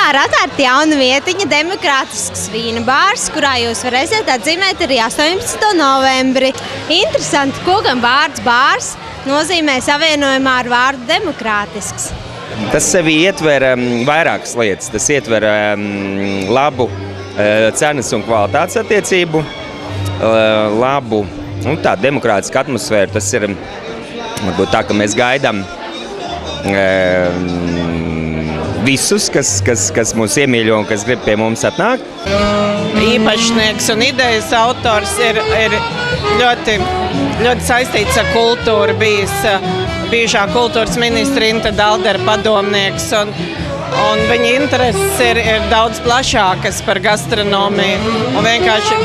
Rīgā ir atvērta jauna vietiņa, demokrātisks vīna bārs, kurā jūs varēsiet atzīmēt arī 18. novembri. Interesanti, ko gan vārds bārs nozīmē savienojumā ar vārdu demokrātisks. Tas sevi ietver vairākas lietas. Tas ietver labu cenas un kvalitātes attiecību, labu tādu demokrātisku atmosfēru. Tas ir varbūt tā, ka mēs gaidām visus, kas mūs iemīļo un kas grib pie mums atnākt. Īpašnieks un idejas autors ir ļoti saistīts ar kultūru, bijušā kultūras ministra Inta Daldera padomnieks, un viņa intereses ir daudz plašākas par gastronomiju, un vienkārši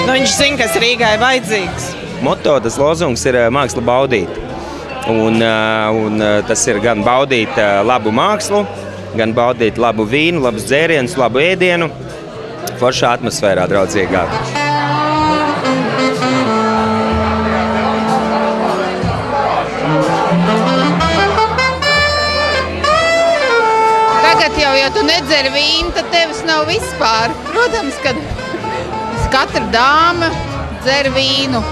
viņš zina, kas Rīgai vajadzīgs. Moto, tas lozungs ir māksla baudīt, un tas ir gan baudīt labu mākslu, gan baudīt labu vīnu, labus dzērienus, labu ēdienu, foršā atmosfērā draudzīgā. Tagad jau, ja tu nedzer vīnu, tad tevis nav vispār. Protams, kad katra dāma dzer vīnu.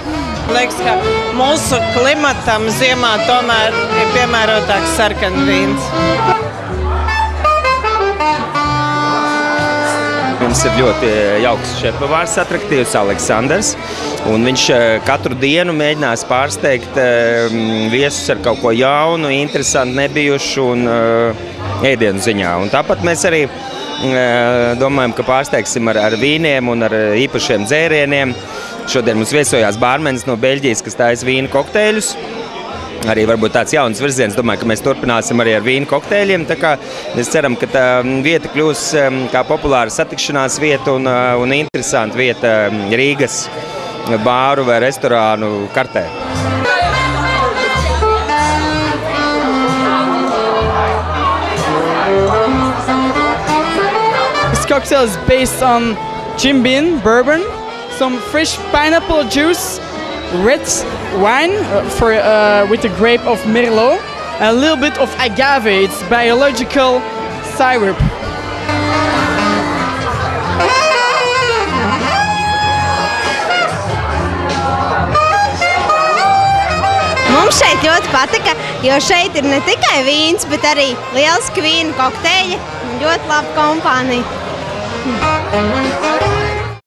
Liekas, ka mūsu klimatam ziemā tomēr ir piemērotāks sarkanvīns. Mums ir ļoti jauks šefpavārs, atraktīvs Aleksandrs, un viņš katru dienu mēģinās pārsteigt viesus ar kaut ko jaunu, interesantu, nebijušu un ēdienu ziņā. Un tāpat mēs arī domājam, ka pārsteigsim ar vīniem un ar īpašiem dzērieniem. Šodien mums viesojās bārmenis no Beļģijas, kas taisa vīnu kokteļus. Arī varbūt tāds jauns virziens. Domāju, ka mēs turpināsim arī ar vīnu kokteļiem. Tā kā mēs ceram, ka tā vieta kļūs kā populāra satikšanās vieta un interesanta vieta Rīgas bāru vai restorānu kartē. This cocktail is based on Jim Beam bourbon, some fresh pineapple juice, red wine with a grape of Merlot, and a little bit of agave. It's biological syrup. Mums šeit ļoti patika, jo šeit ir ne tikai vīns, bet arī lieliski vīnu kokteļi un ļoti laba kompānija.